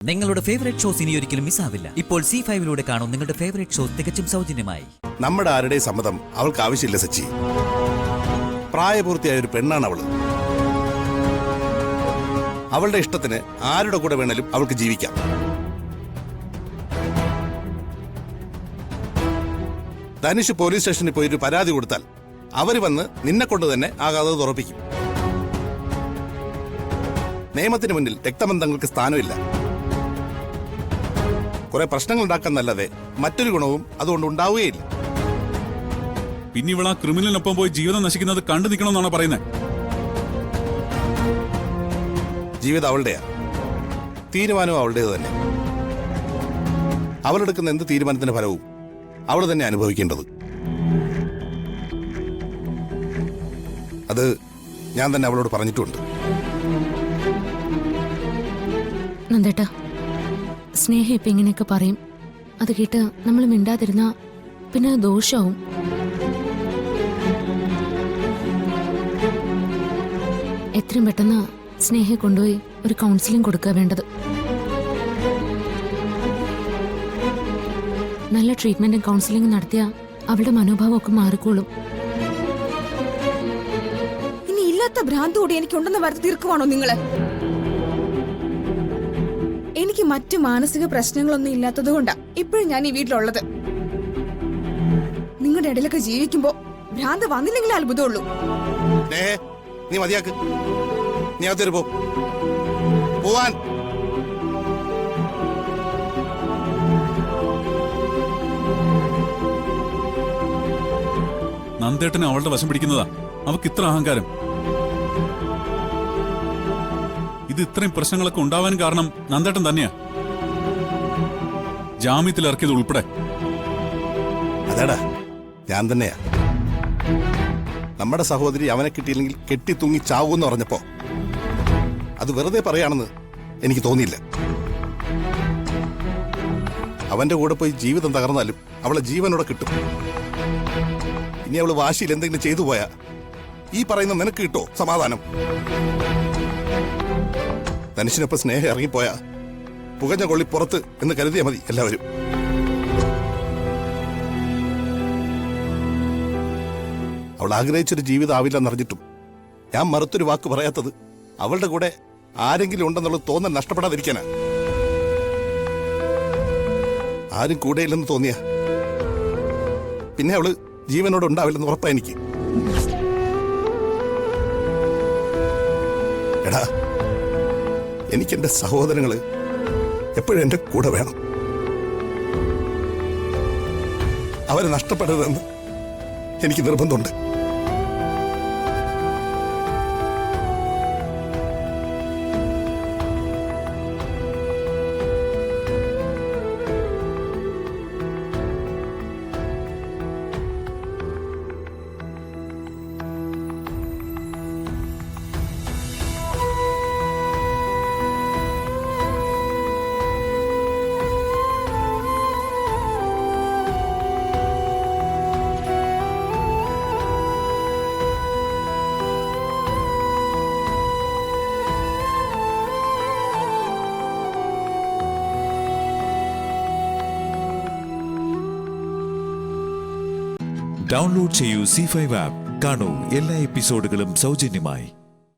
നിങ്ങളുടെ favourite shows ഇനി ഒരിക്കലും മിസ്സാവില്ല. ഇപ്പോൾ C5 കാണും നിങ്ങളുടെ ഫേവറേറ്റ് ഷോസ് തികച്ചും സൗജന്യമായി. നമ്മുടെ ആരുടെയും സമ്മതം അവൾക്ക് ആവശ്യമില്ല സച്ചി. പ്രായപൂർത്തിയായ ഒരു പെണ്ണാണ് അവള്. അവളുടെ ഇഷ്ടത്തിന് ആരുടെ കൂടെ വേണേലും അവൾക്ക് ജീവിക്കാം. ധനുഷ് പോലീസ് സ്റ്റേഷനിൽ പോയി ഒരു പരാതി കൊടുത്താൽ അവര് വന്ന് നിന്നെ കൊണ്ട് തന്നെ ആ കഥ തുറപ്പിക്കും. നിയമത്തിന് മുന്നിൽ രക്തബന്ധങ്ങൾക്ക് സ്ഥാനമില്ല. കുറെ പ്രശ്നങ്ങൾ ഉണ്ടാക്കാന്നല്ലാതെ മറ്റൊരു ഗുണവും അതുകൊണ്ട് ഉണ്ടാവുകയില്ല. പിന്നെ ഇവളാ ക്രിമിനലിനൊപ്പം പോയി ജീവിതം നശിക്കുന്നത് കണ്ടു നിൽക്കണമെന്നാണ് പറയുന്നത്. ജീവിതം അവളുടെയാ, തീരുമാനവും അവളുടേത് തന്നെ. അവളെടുക്കുന്ന എന്ത് തീരുമാനത്തിന്റെ ഫലവും അവൾ തന്നെ അനുഭവിക്കേണ്ടത്. അത് ഞാൻ തന്നെ അവളോട് പറഞ്ഞിട്ടുണ്ട്. നന്ദേട്ടാ, സ്നേഹ ഇപ്പൊ ഇങ്ങനെയൊക്കെ പറയും. അത് കേട്ട് നമ്മൾ മിണ്ടാതിരുന്ന പിന്നെ ദോഷവും. എത്രയും പെട്ടെന്ന് സ്നേഹയെ കൊണ്ടുപോയി ഒരു കൗൺസിലിംഗ് കൊടുക്കുക വേണ്ടത്. നല്ല ട്രീറ്റ്മെന്റും കൗൺസിലിംഗും നടത്തിയ അവളുടെ മനോഭാവമൊക്കെ മാറിക്കോളും. ഇനി ഇല്ലാത്ത ഭ്രാന്ത് കൂടി എനിക്കുണ്ടെന്ന് വരുത്തി തീർക്കുവാണോ നിങ്ങള്? എനിക്ക് മറ്റു മാനസിക പ്രശ്നങ്ങളൊന്നും ഇല്ലാത്തത് കൊണ്ടാ ഇപ്പോഴും ഞാൻ ഈ വീട്ടിലുള്ളത്. നിങ്ങളുടെ ഇടയിലൊക്കെ ജീവിക്കുമ്പോ ഭ്രാന്ത് വന്നില്ലെങ്കിലേ അത്ഭുതമുള്ളൂ. നീ മതിയാക്ക്, നീ അകത്തേര് പോവാൻ. നന്ദേട്ടനെ അവളുടെ വശം പിടിക്കുന്നതാ അവക്ക് ഇത്ര അഹങ്കാരം. ഇത് ഇത്രയും പ്രശ്നങ്ങളൊക്കെ ഉണ്ടാവാൻ കാരണം നന്ദേട്ടൻ തന്നെയാ, ജാമ്യത്തിൽ ഇറക്കിയത് ഉൾപ്പെടെ. അതാടാ, ഞാൻ തന്നെയാ. നമ്മുടെ സഹോദരി അവനെ കിട്ടിയില്ലെങ്കിൽ കെട്ടി തൂങ്ങി ചാവൂന്ന് പറഞ്ഞപ്പോ അത് വെറുതെ പറയാണെന്ന് എനിക്ക് തോന്നിയില്ല. അവന്റെ കൂടെ പോയി ജീവിതം തകർന്നാലും അവളെ ജീവനോടെ കിട്ടും. ഇനി അവള് വാശിയിൽ എന്തെങ്കിലും ചെയ്തു പോയാ ഈ പറയുന്ന നിനക്ക് കിട്ടോ സമാധാനം? ധനുഷിനൊപ്പം സ്നേഹം ഇറങ്ങിപ്പോയാ പുകഞ്ഞ കൊള്ളി പുറത്ത് എന്ന് കരുതിയാൽ മതി എല്ലാവരും. അവൾ ആഗ്രഹിച്ചൊരു ജീവിതം ആവില്ലെന്നറിഞ്ഞിട്ടും ഞാൻ മറുത്തൊരു വാക്ക് പറയാത്തത് അവളുടെ കൂടെ ആരെങ്കിലും ഉണ്ടെന്നുള്ള തോന്നൽ നഷ്ടപ്പെടാതിരിക്കാനാ. ആരും കൂടെയില്ലെന്ന് തോന്നിയ പിന്നെ അവള് ജീവനോട് ഉണ്ടാവില്ലെന്ന് ഉറപ്പാ എനിക്ക്. എടാ, എനിക്കെന്റെ സഹോദരങ്ങള് എപ്പോഴും എന്റെ കൂടെ വേണം. അവരെ നഷ്ടപ്പെടരുതെന്ന് എനിക്ക് നിർബന്ധമുണ്ട്. ഡൗൺലോഡ് ചെയ്യൂ C5 ആപ്പ്. കാണൂ എല്ലാ എപ്പിസോഡുകളും സൗജന്യമായി.